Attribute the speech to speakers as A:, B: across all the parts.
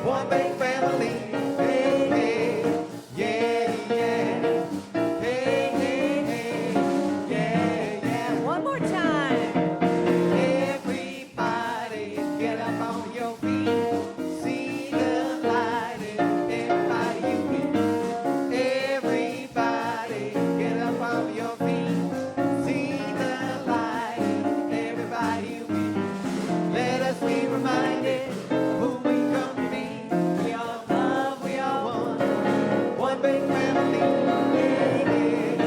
A: one big family. Hey, hey, yeah, yeah. Hey, hey, hey, yeah, yeah.
B: One more time.
A: Everybody get up on your feet. See the light in everybody you meet. Everybody get up on your feet. See the light in everybody you meet. Let us be reminded who we come to be. We all love, we all one big family. Hey, hey,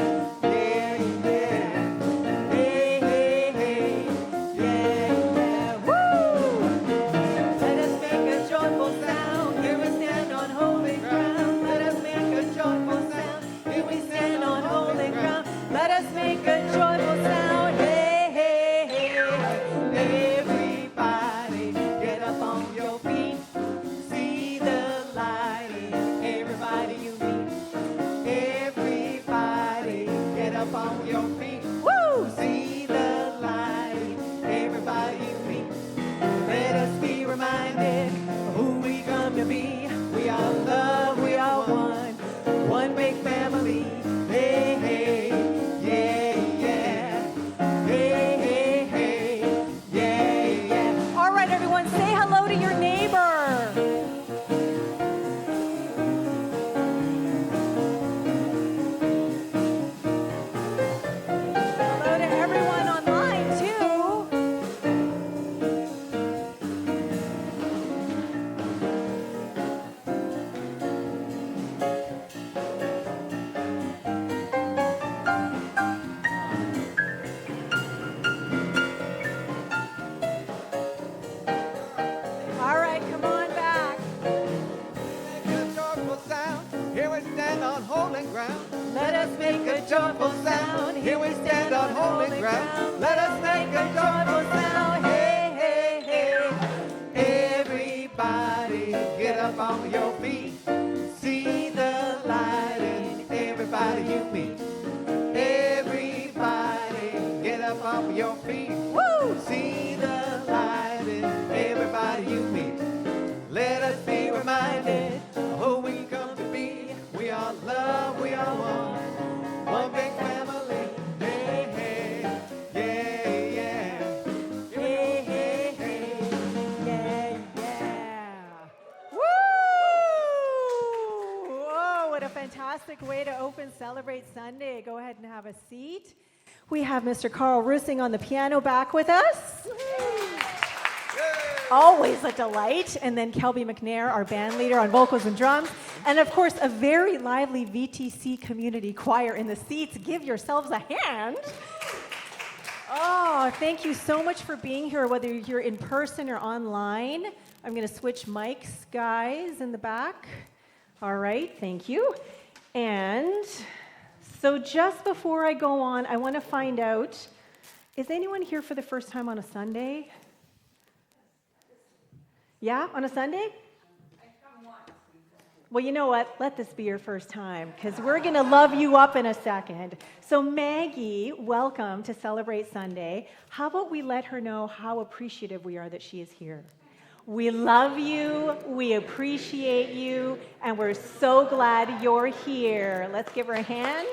A: yeah, yeah. Hey, hey, hey, yeah, yeah. Woo! Let us make a joyful sound. Here we stand on holy ground. Let us make a joyful sound. Here we stand on holy ground.
B: Let us make a joyful sound. Hey, hey, hey.
A: Everybody get up on your feet. See the light in everybody you meet. Everybody get up on your feet.
B: Woo!
A: See the light in everybody you meet. Let us be reminded who we come to be. We are love, we are one big family. Hey, hey, yeah, yeah. Hey, hey, hey, yeah, yeah.
B: All right, everyone, say hello to your neighbor. Hello to everyone online, too. All right, come on back.
A: Make a joyful sound. Here we stand on holy ground.
B: Let us make a joyful sound.
A: Here we stand on holy ground. Let us make a joyful sound. Hey, hey, hey. Everybody get up on your feet. See the light in everybody you meet. Everybody get up on your feet.
B: Woo!
A: See the light in everybody you meet. Let us be reminded of who we come to be. We are love, we are one big family. Hey, hey, yeah, yeah.
B: Hey, hey, hey. Yeah, yeah. Woo! Whoa, what a fantastic way to open Celebrate Sunday. Go ahead and have a seat. We have Mr. Carl Rusing on the piano back with us. Always a delight. And then Kelby McNair, our band leader on vocals and drums. And of course, a very lively VTC community choir in the seats. Give yourselves a hand. Oh, thank you so much for being here, whether you're here in person or online. I'm going to switch mics, guys, in the back. All right, thank you. And so just before I go on, I want to find out, is anyone here for the first time on a Sunday? Yeah, on a Sunday? Well, you know what? Let this be your first time, because we're going to love you up in a second. So Maggie, welcome to Celebrate Sunday. How about we let her know how appreciative we are that she is here? We love you, we appreciate you, and we're so glad you're here. Let's give her a hand.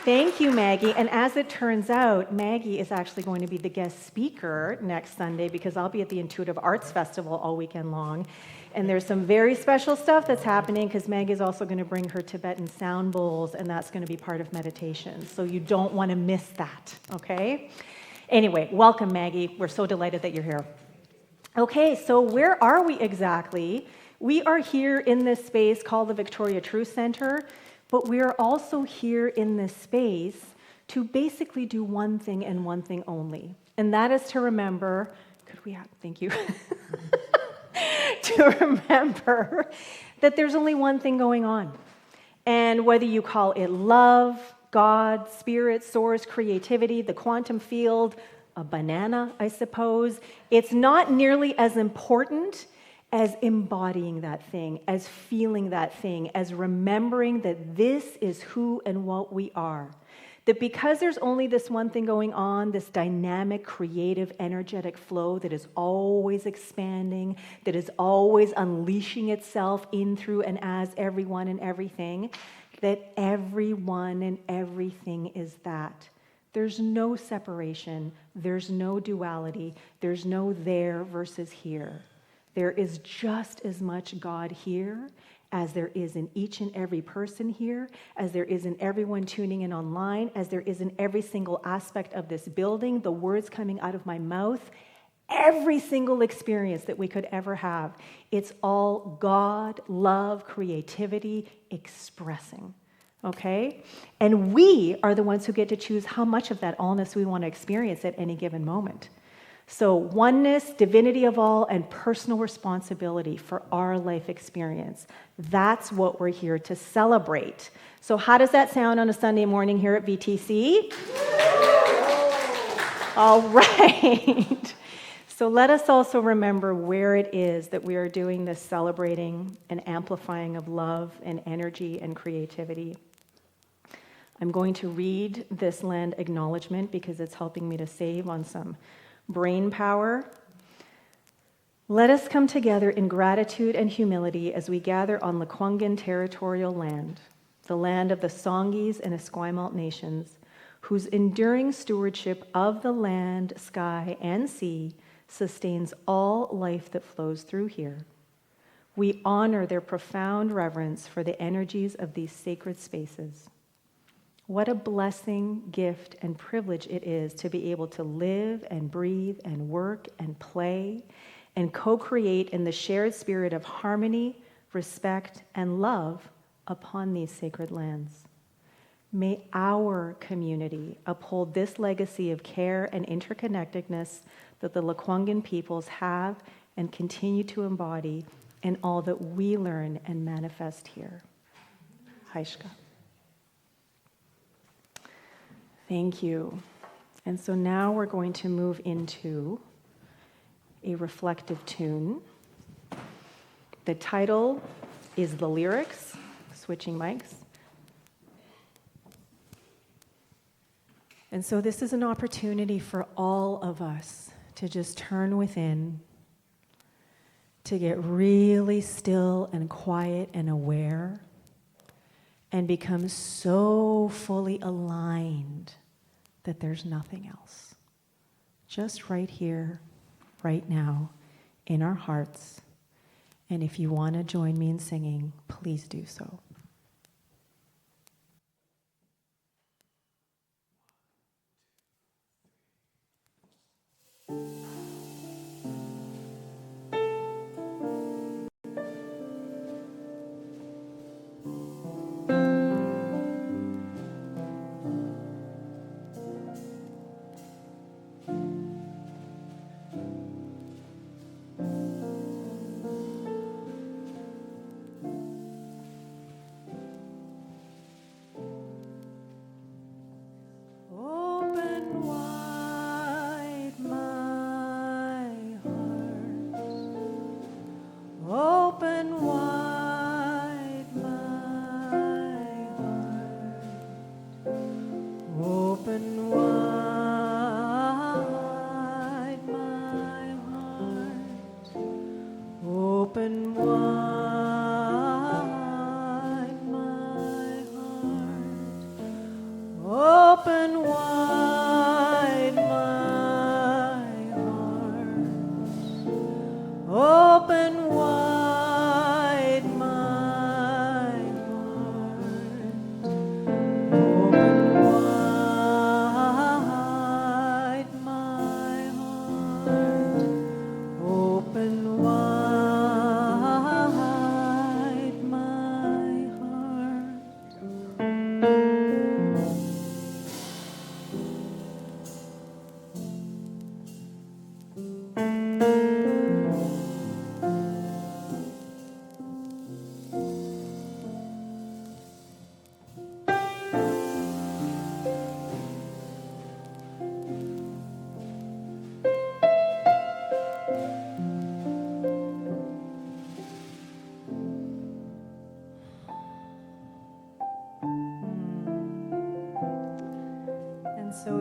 B: Thank you, Maggie. And as it turns out, Maggie is actually going to be the guest speaker next Sunday, because I'll be at the Intuitive Arts Festival all weekend long. And there's some very special stuff that's happening, because Maggie is also going to bring her Tibetan sound bowls, and that's going to be part of meditation. So you don't want to miss that, okay? Anyway, welcome, Maggie. We're so delighted that you're here. Okay, so where are we exactly? We are here in this space called the Victoria Truth Center. But we are also here in this space to basically do one thing and one thing only. And that is to remember, thank you, to remember that there's only one thing going on. And whether you call it love, God, spirit, source, creativity, the quantum field, a banana, I suppose, it's not nearly as important as embodying that thing, as feeling that thing, as remembering that this is who and what we are. That because there's only this one thing going on, this dynamic, creative, energetic flow that is always expanding, that is always unleashing itself in, through, and as everyone and everything, that everyone and everything is that. There's no separation, there's no duality, there's no there versus here. There is just as much God here as there is in each and every person here, as there is in everyone tuning in online, as there is in every single aspect of this building, the words coming out of my mouth, every single experience that we could ever have. It's all God, love, creativity, expressing. Okay? And we are the ones who get to choose how much of that allness we want to experience at any given moment. So oneness, divinity of all, and personal responsibility for our life experience. That's what we're here to celebrate. So how does that sound on a Sunday morning here at VTC? All right. So let us also remember where it is that we are doing this celebrating and amplifying of love and energy and creativity. I'm going to read this land acknowledgement because it's helping me to save on some brain power. Let us come together in gratitude and humility as we gather on Lekwungen territorial land, the land of the Songhees and Esquimalt nations, whose enduring stewardship of the land, sky, and sea sustains all life that flows through here. We honor their profound reverence for the energies of these sacred spaces. What a blessing, gift, and privilege it is to be able to live and breathe and work and play and co-create in the shared spirit of harmony, respect, and love upon these sacred lands. May our community uphold this legacy of care and interconnectedness that the Lekwungen peoples have and continue to embody in all that we learn and manifest here. Haishka. Thank you. And so now we're going to move into a reflective tune. The title is The Lyrics, switching mics. And so this is an opportunity for all of us to just turn within, to get really still and quiet and aware, and become so fully aligned that there's nothing else. Just right here, right now, in our hearts. And if you want to join me in singing, please do so.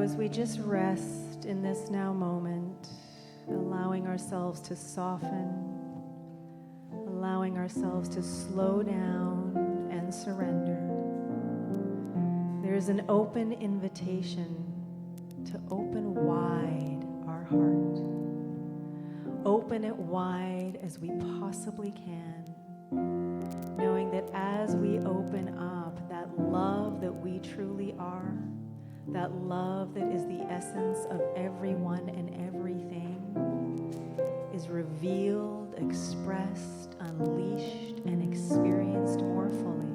B: as we just rest in this now moment, allowing ourselves to soften, allowing ourselves to slow down and surrender, there's an open invitation to open wide our heart. Open it wide as we possibly can, knowing that as we open up, that love that we truly are, that love that is the essence of everyone and everything, is revealed, expressed, unleashed, and experienced more fully.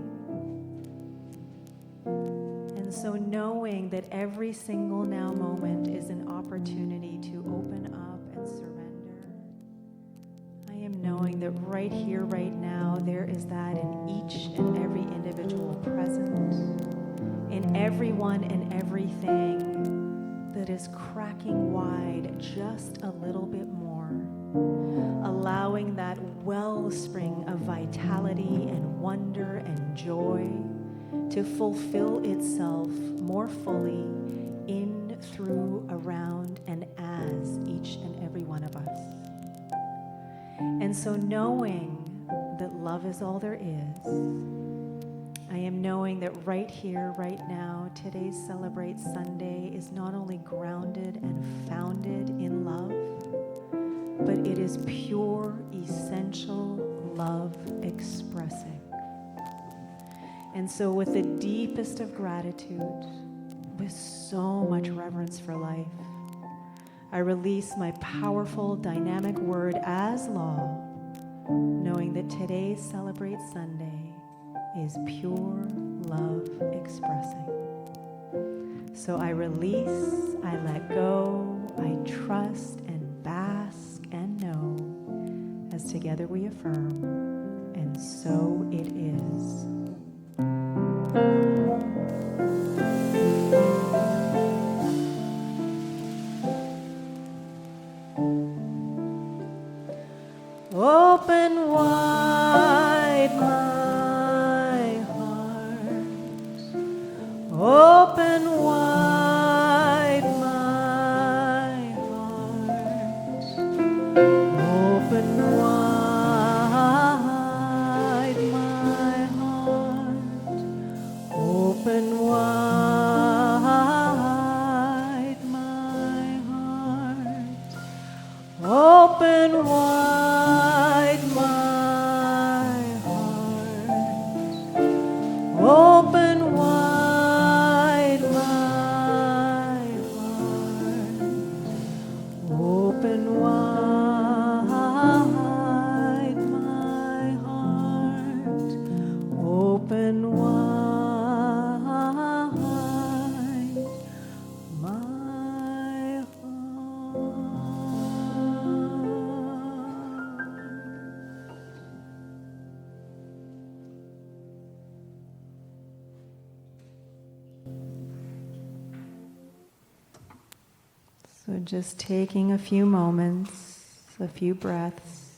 B: And so knowing that every single now moment is an opportunity to open up and surrender, I am knowing that right here, right now, there is that in each and every individual present, in everyone and everything that is cracking wide just a little bit more, allowing that wellspring of vitality and wonder and joy to fulfill itself more fully in, through, around, and as each and every one of us. And so knowing that love is all there is, I am knowing that right here, right now, today's Celebrate Sunday is not only grounded and founded in love, but it is pure, essential love expressing. And so with the deepest of gratitude, with so much reverence for life, I release my powerful, dynamic word as law, knowing that today's Celebrate Sunday is pure love expressing. So I release, I let go, I trust and bask and know, as together we affirm, and so it is. Open wide my heart, open wide my heart, open wide my heart, open wide my heart, open wide. Open wide my heart, open wide my heart, open wide my heart. So just taking a few moments, a few breaths,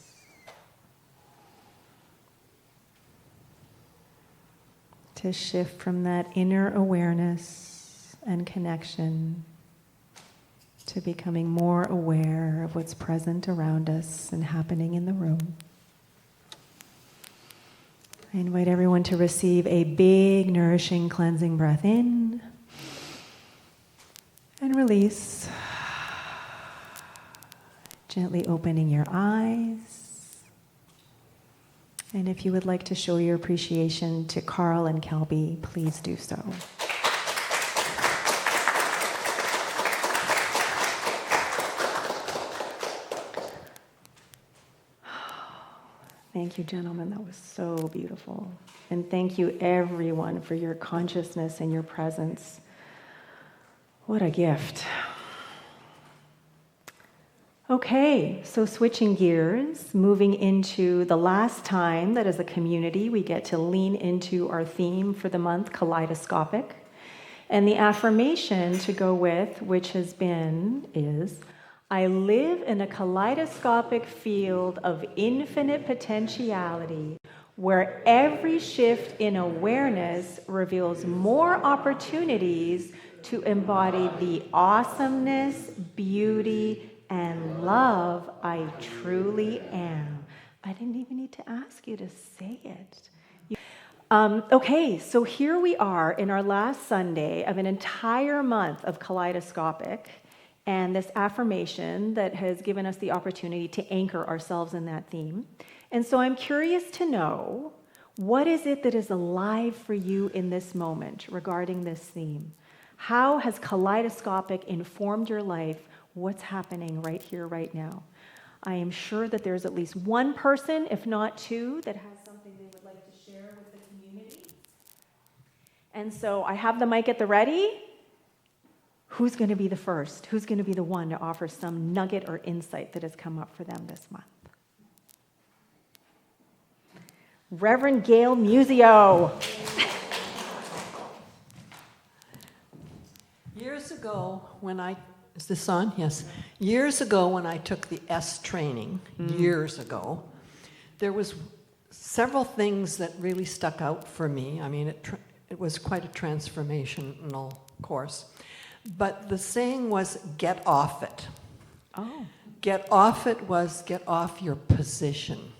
B: to shift from that inner awareness and connection to becoming more aware of what's present around us and happening in the room. I invite everyone to receive a big, nourishing, cleansing breath in and release. Gently opening your eyes. And if you would like to show your appreciation to Carl and Kelby, please do so. Thank you, gentlemen. That was so beautiful. And thank you, everyone, for your consciousness and your presence. What a gift. Okay, so switching gears, moving into the last time that as a community we get to lean into our theme for the month, kaleidoscopic. And the affirmation to go with, which has been, is, I live in a kaleidoscopic field of infinite potentiality where every shift in awareness reveals more opportunities to embody the awesomeness, beauty, and love I truly am. I didn't even need to ask you to say it. Okay, so here we are in our last Sunday of an entire month of Kaleidoscopic, and this affirmation that has given us the opportunity to anchor ourselves in that theme. And so I'm curious to know, what is it that is alive for you in this moment regarding this theme? How has Kaleidoscopic informed your life? What's happening right here, right now? I am sure that there's at least one person, if not two, that has something they would like to share with the community. And so I have the mic at the ready. Who's going to be the first? Who's going to be the one to offer some nugget or insight that has come up for them this month? Reverend Gail Musio.
C: Years ago, when I, is this on? Yes. Years ago, when I took the S training, years ago, there was several things that really stuck out for me. I mean, it was quite a transformational course. But the saying was, get off it.
B: Oh.
C: Get off it was get off your position.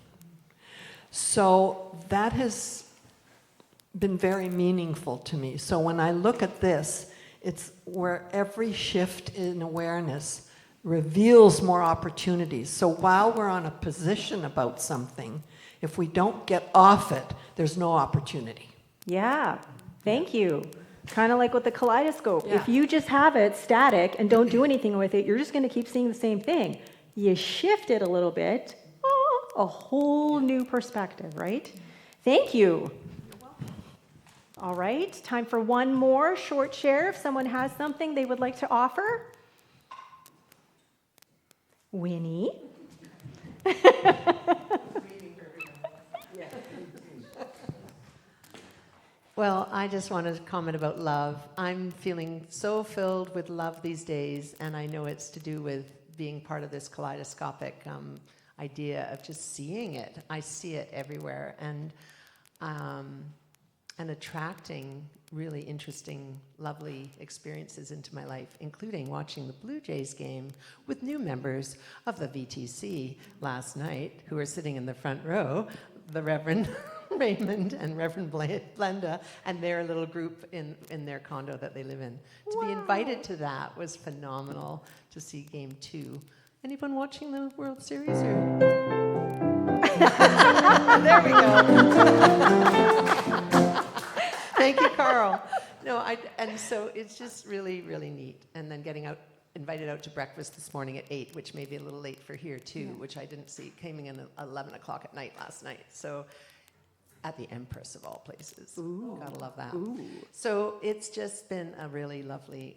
C: So that has been very meaningful to me. So when I look at this, it's where every shift in awareness reveals more opportunities. So while we're on a position about something, if we don't get off it, there's no opportunity.
B: Yeah, thank you. Kind of like with the kaleidoscope.
C: Yeah.
B: If you just have it static and don't do anything with it, you're just going to keep seeing the same thing. You shift it a little bit, a whole new perspective, right? Thank you. All right, time for one more short share. If someone has something they would like to offer. Winnie.
D: Well, I just wanted to comment about love. I'm feeling so filled with love these days, and I know it's to do with being part of this kaleidoscopic idea of just seeing it. I see it everywhere, and attracting really interesting, lovely experiences into my life, including watching the Blue Jays game with new members of the VTC last night, who are sitting in the front row, the Reverend Raymond and Reverend Blenda, and their little group in their condo that they live in. To be invited to that was phenomenal, to see Game 2. Anyone watching the World Series? Or? There we go. Thank you, Carl. No, and so it's just really, really neat. And then getting invited out to breakfast this morning at 8, which may be a little late for here too, which I didn't see. Came in at 11 o'clock at night last night. So at the Empress of all places. Ooh. Gotta love that. Ooh. So it's just been a really lovely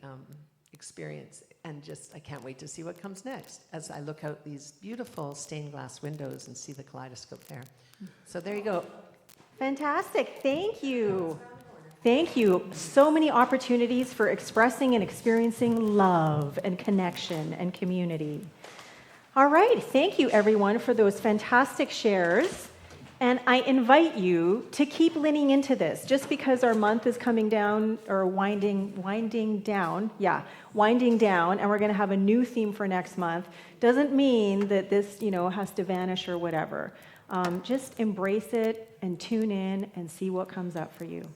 D: experience, and I can't wait to see what comes next as I look out these beautiful stained glass windows and see the kaleidoscope there. So there you go.
B: Fantastic. Thank you. Thank you. So many opportunities for expressing and experiencing love and connection and community. All right. Thank you, everyone, for those fantastic shares. And I invite you to keep leaning into this. Just because our month is coming down or winding down, and we're going to have a new theme for next month, doesn't mean that this, has to vanish or whatever. Just embrace it and tune in and see what comes up for you.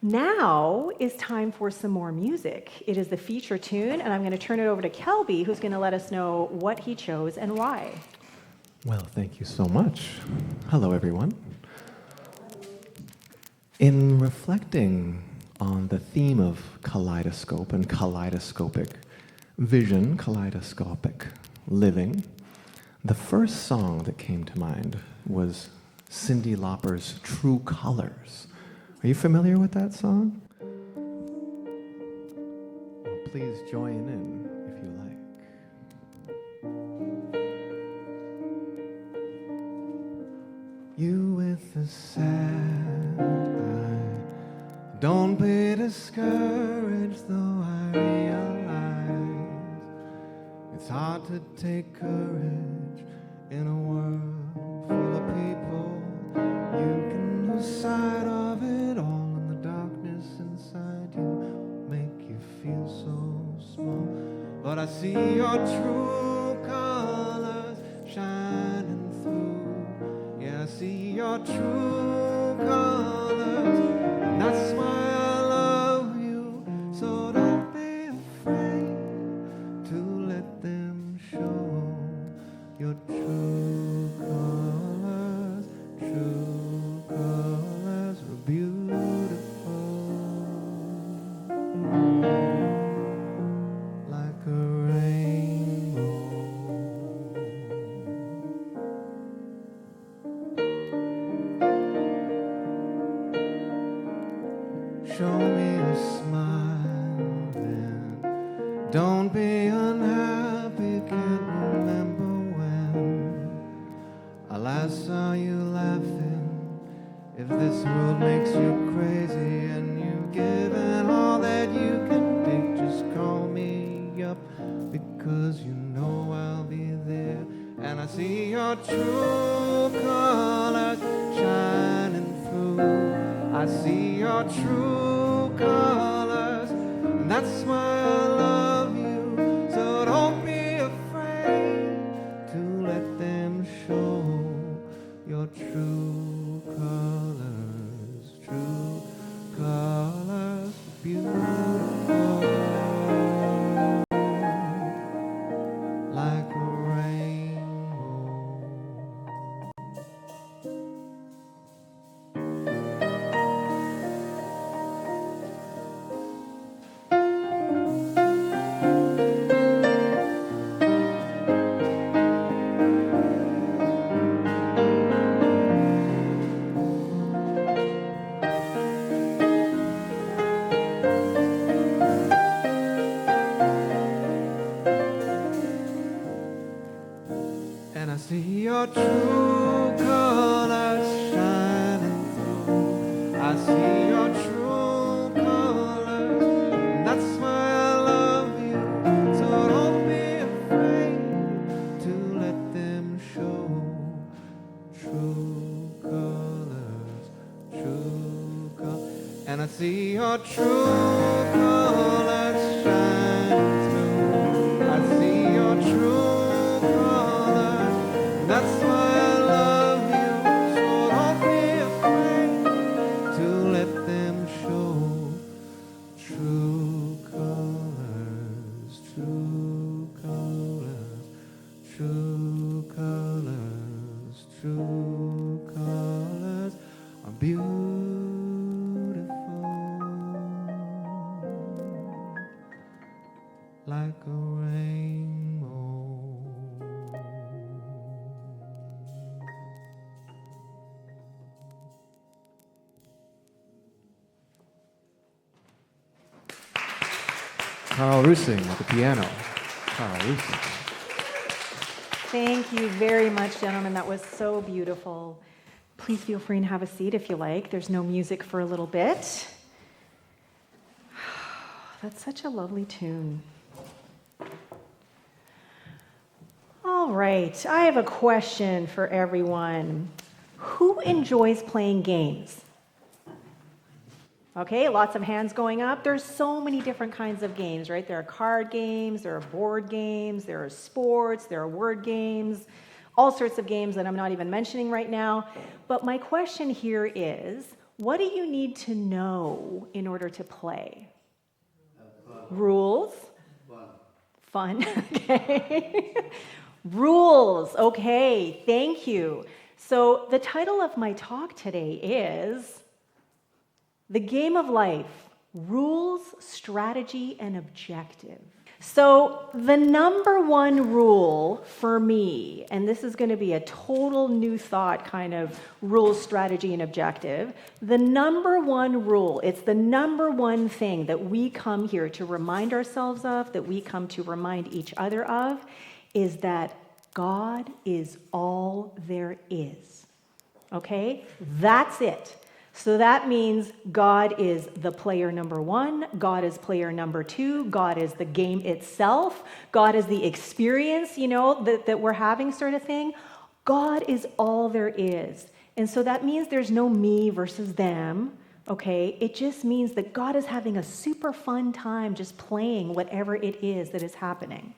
B: Now is time for some more music. It is the feature tune, and I'm going to turn it over to Kelby, who's going to let us know what he chose and why.
E: Well, thank you so much. Hello, everyone. In reflecting on the theme of kaleidoscope and kaleidoscopic vision, kaleidoscopic living, the first song that came to mind was Cyndi Lauper's True Colors. Are you familiar with that song? Well, please join in if you like. You with a sad eye, don't be discouraged, though I realize it's hard to take courage in a world full of people. You can lose sight of it all, and the darkness inside you make you
A: see your true colors shining through. Yeah, I see your true colors. And that's why I love you. So don't be afraid to let them show your true colors. True colors are beautiful. Like a rainbow. Show me a smile then. Don't be unhappy, can't remember when I last saw you laughing. If this world makes you crazy and you've given all that you can take, just call me up, because you know I'll be there. And I see your true colors shining through. I see your true colors, and that's why I love you. So don't be afraid to let them show your true colors. True colors, beautiful, like a rainbow. And I see your true colors shining through. I see your true colors, and that's why I love you. So don't be afraid to let them show true colors, true colors. And I see your true colors shining through. I see your true colors. That's why I love you. So don't be afraid to let them show true colors, true colors, true colors, true colors are beautiful, like a rainbow. Carl Rusing at the piano. Carl Rusing.
B: Thank you very much, gentlemen. That was so beautiful. Please feel free and have a seat if you like. There's no music for a little bit. That's such a lovely tune. All right, I have a question for everyone. Who enjoys playing games? Okay, lots of hands going up. There's so many different kinds of games, right? There are card games, there are board games, there are sports, there are word games, all sorts of games that I'm not even mentioning right now. But my question here is, what do you need to know in order to play? Rules? Fun, okay. Rules, okay, thank you. So the title of my talk today is The Game of Life, Rules, Strategy, and Objective. So the number one rule for me, and this is going to be a total new thought kind of rules, strategy, and objective, the number one rule, it's the number one thing that we come here to remind ourselves of, that we come to remind each other of, is that God is all there is. Okay? That's it. So that means God is the player number one, God is player number two, God is the game itself, God is the experience, that we're having sort of thing. God is all there is. And so that means there's no me versus them, okay? It just means that God is having a super fun time just playing whatever it is that is happening.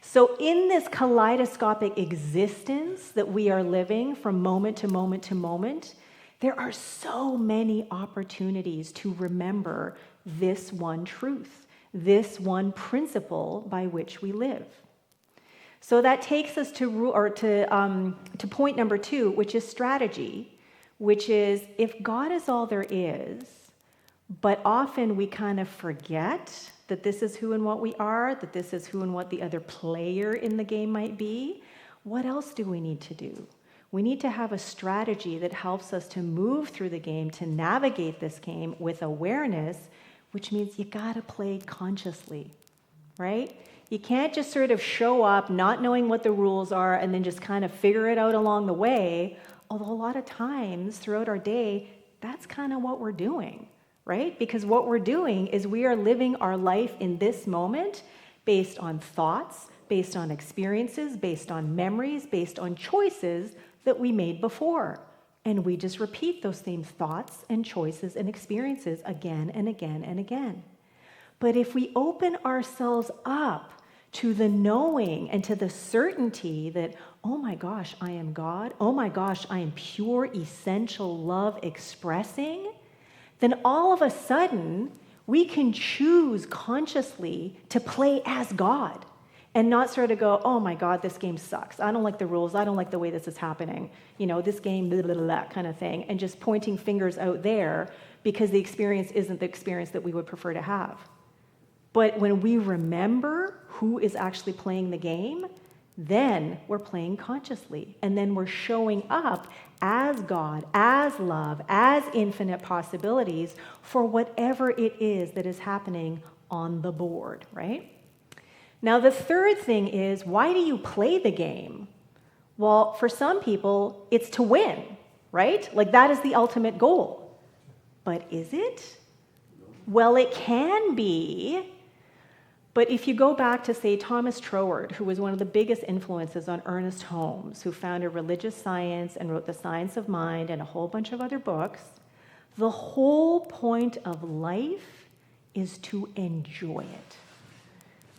B: So, in this kaleidoscopic existence that we are living from moment to moment to moment, there are so many opportunities to remember this one truth, this one principle by which we live. So that takes us to point number 2, which is strategy, which is if God is all there is, but often we kind of forget that this is who and what we are, that this is who and what the other player in the game might be, what else do we need to do? We need to have a strategy that helps us to move through the game, to navigate this game with awareness, which means you gotta play consciously, right? You can't just sort of show up not knowing what the rules are and then just kind of figure it out along the way, although a lot of times throughout our day, that's kind of what we're doing, right? Because what we're doing is we are living our life in this moment based on thoughts, based on experiences, based on memories, based on choices that we made before. And we just repeat those same thoughts and choices and experiences again and again and again. But if we open ourselves up to the knowing and to the certainty that, oh my gosh, I am God, oh my gosh, I am pure, essential love expressing, then all of a sudden, we can choose consciously to play as God and not sort of go, oh my God, this game sucks. I don't like the rules. I don't like the way this is happening. You know, this game, blah, blah, blah, blah, kind of thing. And just pointing fingers out there because the experience isn't the experience that we would prefer to have. But when we remember who is actually playing the game, then we're playing consciously. And then we're showing up as God, as love, as infinite possibilities for whatever it is that is happening on the board, right? Now, the third thing is, why do you play the game? Well, for some people, it's to win, right? Like that is the ultimate goal. But is it? Well, it can be. But if you go back to, say, Thomas Troward, who was one of the biggest influences on Ernest Holmes, who founded religious science and wrote The Science of Mind and a whole bunch of other books, the whole point of life is to enjoy it.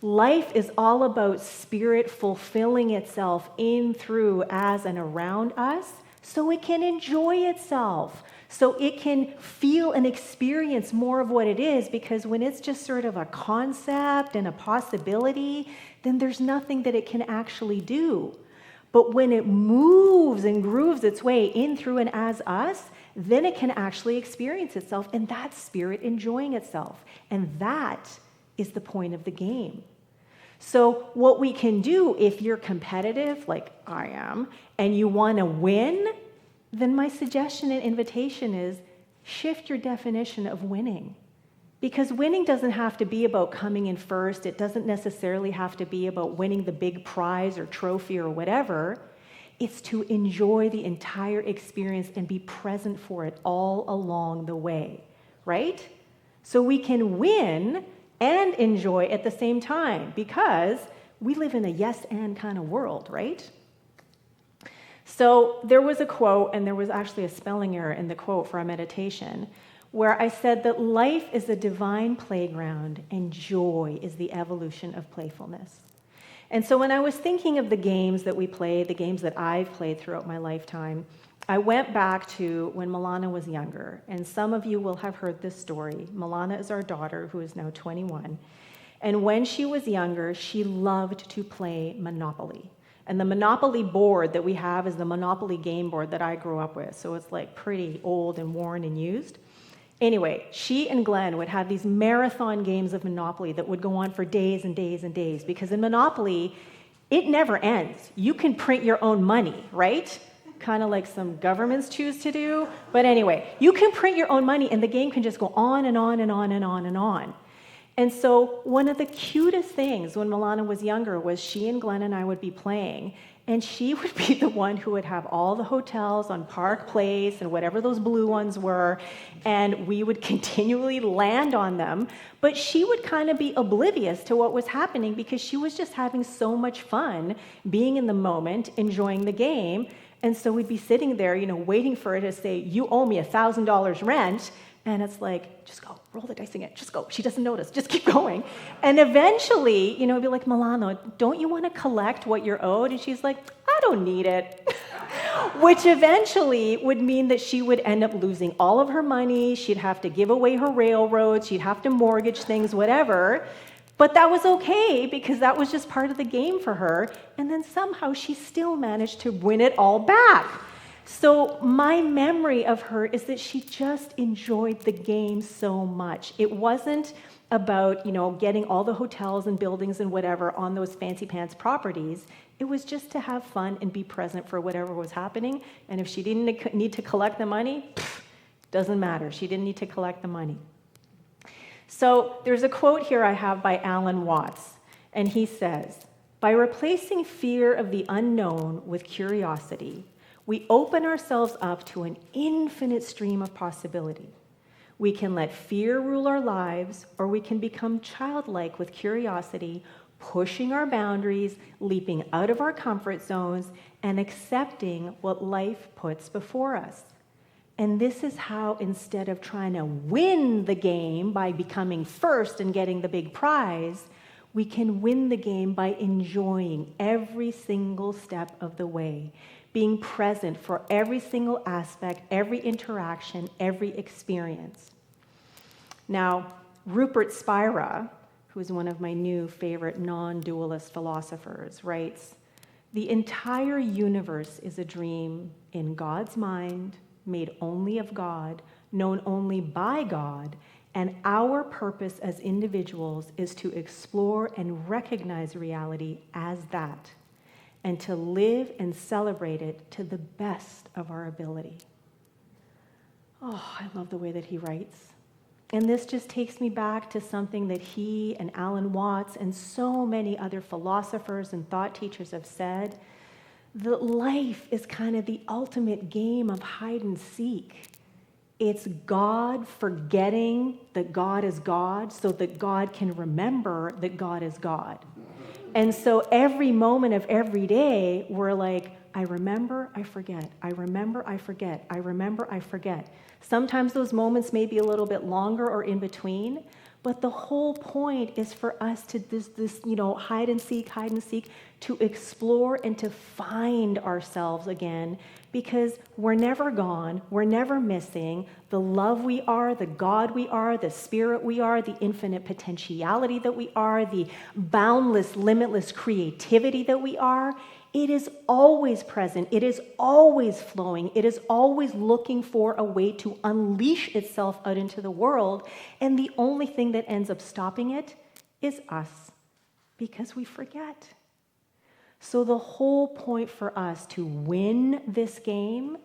B: Life is all about spirit fulfilling itself in, through, as, and around us so it can enjoy itself, so it can feel and experience more of what it is, because when it's just sort of a concept and a possibility, then there's nothing that it can actually do. But when it moves and grooves its way in, through, and as us, then it can actually experience itself, and that's spirit enjoying itself. And that is the point of the game. So what we can do if you're competitive, like I am, and you want to win, then my suggestion and invitation is shift your definition of winning. Because winning doesn't have to be about coming in first. It doesn't necessarily have to be about winning the big prize or trophy or whatever. It's to enjoy the entire experience and be present for it all along the way, right? So we can win and enjoy at the same time, because we live in a yes and kind of world, right? So there was a quote, and there was actually a spelling error in the quote for our meditation, where I said that life is a divine playground and joy is the evolution of playfulness. And so when I was thinking of the games that we play, the games that I've played throughout my lifetime, I went back to when Milana was younger, and some of you will have heard this story. Milana is our daughter, who is now 21. And when she was younger, she loved to play Monopoly. And the Monopoly board that we have is the Monopoly game board that I grew up with. So it's like pretty old and worn and used. Anyway, she and Glenn would have these marathon games of Monopoly that would go on for days and days and days, because in Monopoly, it never ends. You can print your own money, right? Kind of like some governments choose to do. But anyway, you can print your own money and the game can just go on and on and on and on and on. And so one of the cutest things when Milana was younger was she and Glenn and I would be playing, and she would be the one who would have all the hotels on Park Place and whatever those blue ones were, and we would continually land on them. But she would kind of be oblivious to what was happening because she was just having so much fun being in the moment, enjoying the game. And so we'd be sitting there, waiting for her to say, you owe me $1,000 rent. And it's like, just go, roll the dice again, just go. She doesn't notice, just keep going. And eventually, it'd be like, Milano, don't you want to collect what you're owed? And she's like, I don't need it. Which eventually would mean that she would end up losing all of her money. She'd have to give away her railroads. She'd have to mortgage things, whatever. But that was okay because that was just part of the game for her. And then somehow she still managed to win it all back. So my memory of her is that she just enjoyed the game so much. It wasn't about, getting all the hotels and buildings and whatever on those fancy pants properties. It was just to have fun and be present for whatever was happening. And if she didn't need to collect the money, doesn't matter. She didn't need to collect the money. So there's a quote here I have by Alan Watts, and he says, "By replacing fear of the unknown with curiosity, we open ourselves up to an infinite stream of possibility. We can let fear rule our lives, or we can become childlike with curiosity, pushing our boundaries, leaping out of our comfort zones, and accepting what life puts before us. And this is how, instead of trying to win the game by becoming first and getting the big prize, we can win the game by enjoying every single step of the way, being present for every single aspect, every interaction, every experience." Now, Rupert Spira, who is one of my new favorite non-dualist philosophers, writes, "The entire universe is a dream in God's mind, made only of God, known only by God, and our purpose as individuals is to explore and recognize reality as that, and to live and celebrate it to the best of our ability." Oh, I love the way that he writes. And this just takes me back to something that he and Alan Watts and so many other philosophers and thought teachers have said, that life is kind of the ultimate game of hide and seek. It's God forgetting that God is God so that God can remember that God is God. And so every moment of every day, we're like, I remember, I forget. I remember, I forget. I remember, I forget. Sometimes those moments may be a little bit longer or in between, but the whole point is for us to this hide and seek, to explore and to find ourselves again, because we're never gone, we're never missing. The love we are, the God we are, the spirit we are, the infinite potentiality that we are, the boundless, limitless creativity that we are, it is always present, it is always flowing, it is always looking for a way to unleash itself out into the world, and the only thing that ends up stopping it is us, because we forget. So the whole point for us to win this game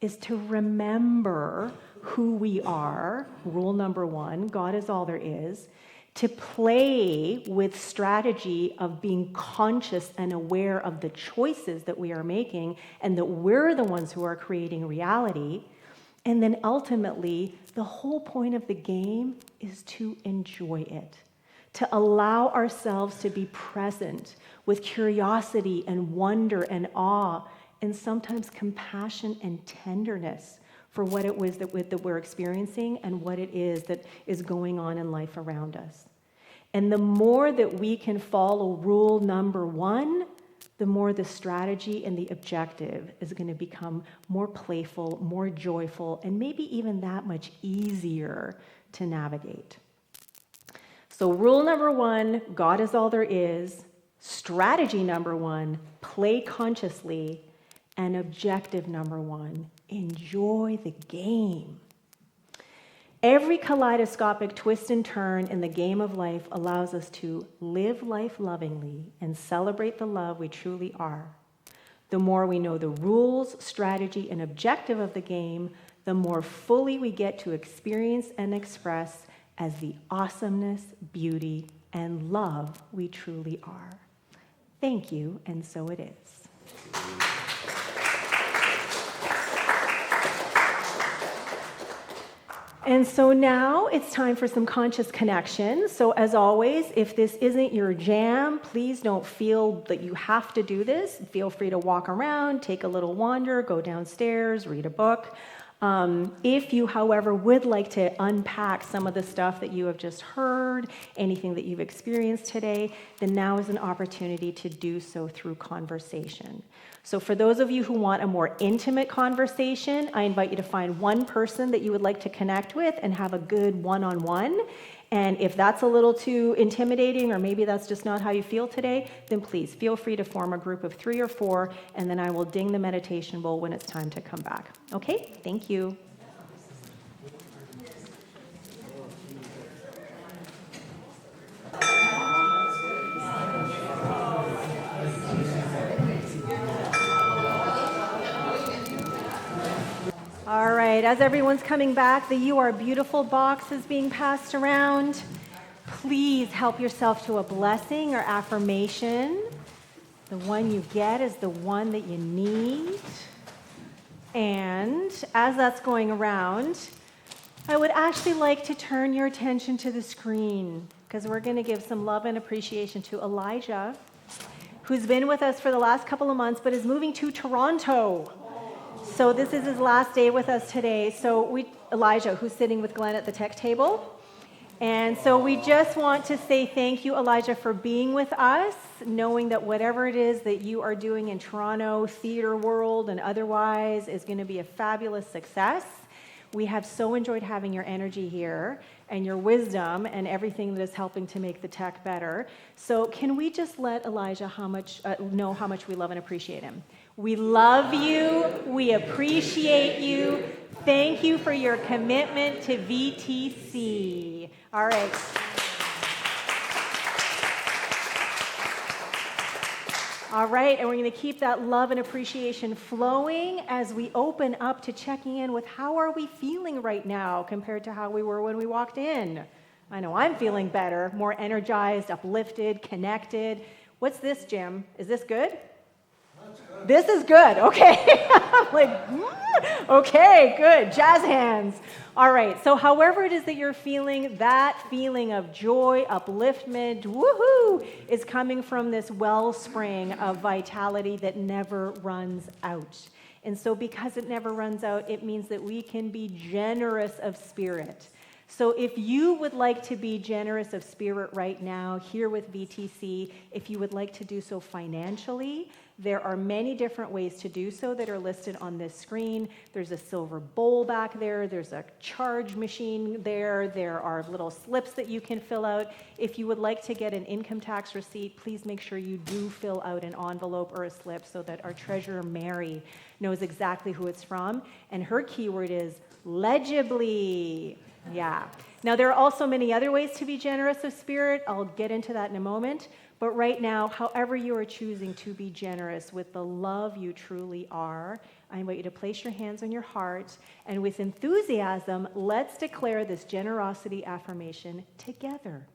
B: is to remember who we are, rule number one, God is all there is, to play with strategy of being conscious and aware of the choices that we are making and that we're the ones who are creating reality. And then ultimately, the whole point of the game is to enjoy it, to allow ourselves to be present with curiosity and wonder and awe and sometimes compassion and tenderness for what it was that we're experiencing and what it is that is going on in life around us. And the more that we can follow rule number one, the more the strategy and the objective is going to become more playful, more joyful, and maybe even that much easier to navigate. So rule number one, God is all there is. Strategy number one, play consciously. And objective number one, enjoy the game. Every kaleidoscopic twist and turn in the game of life allows us to live life lovingly and celebrate the love we truly are. The more we know the rules, strategy, and objective of the game, the more fully we get to experience and express as the awesomeness, beauty, and love we truly are. Thank you, and so it is. And so now it's time for some conscious connection. So as always, if this isn't your jam, please don't feel that you have to do this. Feel free to walk around, take a little wander, go downstairs, read a book. If you, however, would like to unpack some of the stuff that you have just heard, anything that you've experienced today, then now is an opportunity to do so through conversation. So for those of you who want a more intimate conversation, I invite you to find one person that you would like to connect with and have a good one-on-one. And if that's a little too intimidating, or maybe that's just not how you feel today, then please feel free to form a group of 3 or 4, and then I will ding the meditation bowl when it's time to come back. Okay? Thank you. All right, as everyone's coming back, the You Are Beautiful box is being passed around. Please help yourself to a blessing or affirmation. The one you get is the one that you need. And as that's going around, I would actually like to turn your attention to the screen, because we're going to give some love and appreciation to Elijah, who's been with us for the last couple of months, but is moving to Toronto. So this is his last day with us today. So Elijah, who's sitting with Glenn at the tech table. And so we just want to say thank you, Elijah, for being with us, knowing that whatever it is that you are doing in Toronto, theater world, and otherwise is going to be a fabulous success. We have so enjoyed having your energy here and your wisdom and everything that is helping to make the tech better. So can we just let Elijah know how much we love and appreciate him? We love you. We appreciate you. Thank you for your commitment to VTC. All right. All right, and we're going to keep that love and appreciation flowing as we open up to checking in with how are we feeling right now compared to how we were when we walked in. I know I'm feeling better, more energized, uplifted, connected. What's this, Jim? Is this good? This is good. Okay. I'm like, okay, good. Jazz hands. All right. So however it is that you're feeling, that feeling of joy, upliftment, woohoo, is coming from this wellspring of vitality that never runs out. And so because it never runs out, it means that we can be generous of spirit. So if you would like to be generous of spirit right now here with VTC, if you would like to do so financially, there are many different ways to do so that are listed on this screen. There's a silver bowl back there. There's a charge machine there. There are little slips that you can fill out. If you would like to get an income tax receipt, please make sure you do fill out an envelope or a slip so that our treasurer, Mary, knows exactly who it's from. And her keyword is legibly. Yeah. Now, there are also many other ways to be generous of spirit. I'll get into that in a moment. But right now, however you are choosing to be generous with the love you truly are, I invite you to place your hands on your heart, and with enthusiasm, let's declare this generosity affirmation together.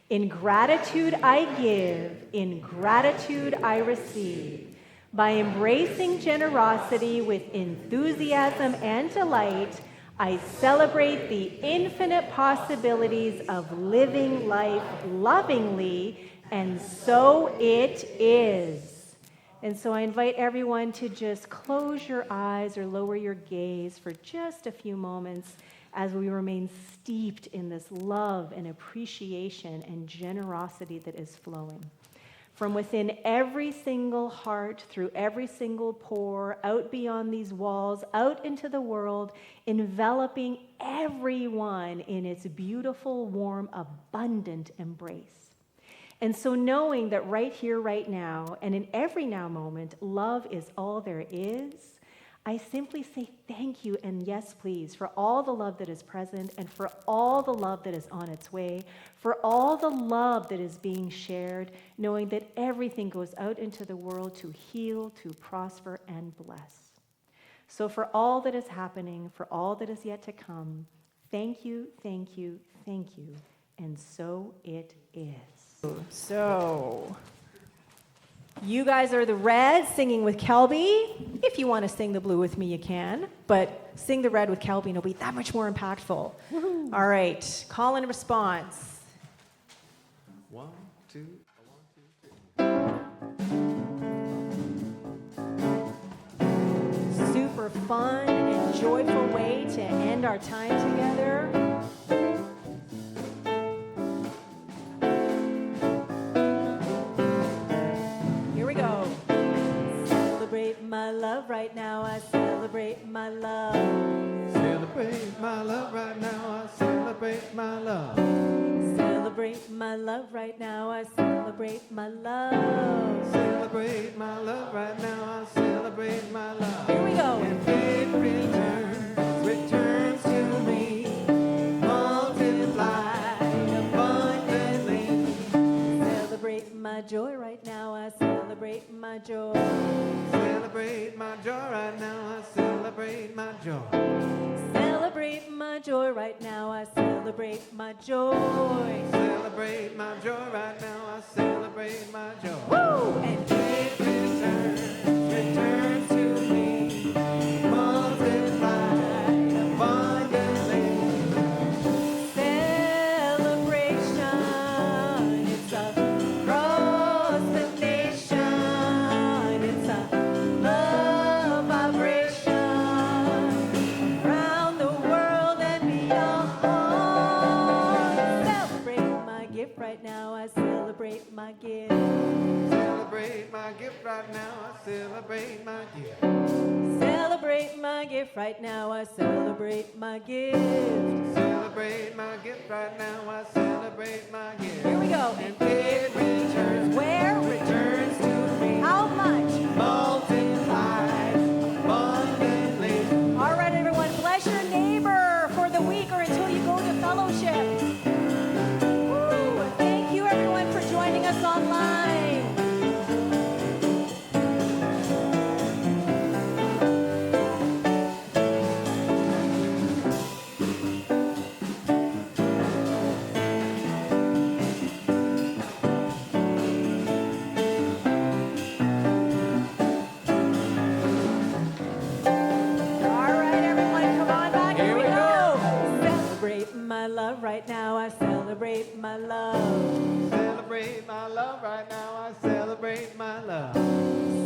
B: In gratitude I give, in gratitude I receive. By embracing generosity with enthusiasm and delight, I celebrate the infinite possibilities of living life lovingly, and so it is. And so I invite everyone to just close your eyes or lower your gaze for just a few moments as we remain steeped in this love and appreciation and generosity that is flowing. From within every single heart, through every single pore, out beyond these walls, out into the world, enveloping everyone in its beautiful, warm, abundant embrace. And so knowing that right here, right now, and in every now moment, love is all there is, I simply say thank you and yes, please, for all the love that is present and for all the love that is on its way, for all the love that is being shared, knowing that everything goes out into the world to heal, to prosper, and bless. So for all that is happening, for all that is yet to come, thank you, thank you, thank you, and so it is. So, you guys are the red singing with Kelby. If you want to sing the blue with me, you can. But sing the red with Kelby and it'll be that much more impactful. Woo-hoo. All right. Call and response.
E: 1, 2.
B: Super fun and joyful way to end our time together. Here we go. Celebrate my love right now. I celebrate my love.
A: Celebrate my love right now. I celebrate my love.
B: Celebrate my love right now. I celebrate my love.
A: Celebrate my love right now. I celebrate my love.
B: Here we go.
A: And it returns to me, multiplied abundantly.
B: Celebrate my joy right now. I celebrate my joy.
A: Celebrate my joy right now. I celebrate my joy.
B: Celebrate my joy right now. I celebrate my joy.
A: Celebrate my joy right now. I celebrate my joy.
B: Woo! And
A: It returns to me, multiplied abundantly.
B: celebration. It's across the nation. It's a love vibration around the world and beyond. Celebrate my gift right now. I celebrate my gift.
A: Celebrate my gift right now. I celebrate my gift.
B: Celebrate my gift right now. I celebrate my gift.
A: Celebrate my gift right now. I celebrate my gift.
B: Here we go. And
A: It returns,
B: where?
A: returns to me,
B: How much?
A: multiplied abundantly.
B: All right, everyone. Bless your neighbor for the week or until you go to fellowship. Woo! Thank you, everyone, for joining us online. All right, everyone, come on back. Here we go. Celebrate my love right now. I celebrate my love.
A: Celebrate my love right now. I celebrate my love.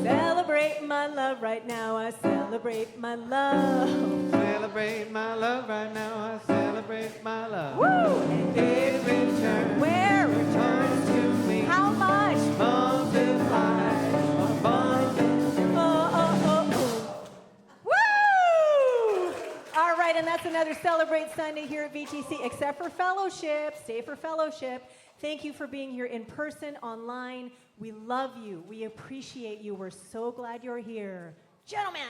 B: Celebrate my love right now. I celebrate my love.
A: Celebrate my love right now. I celebrate my love.
B: Woo! And
A: It returns,
B: where?
A: returns to me,
B: How much?
A: multiplied abundantly.
B: Woo! All right, and that's another Celebrate Sunday here at VTC, except for fellowship. Stay for fellowship. Thank you for being here in person, online. We love you. We appreciate you. We're so glad you're here. Gentlemen.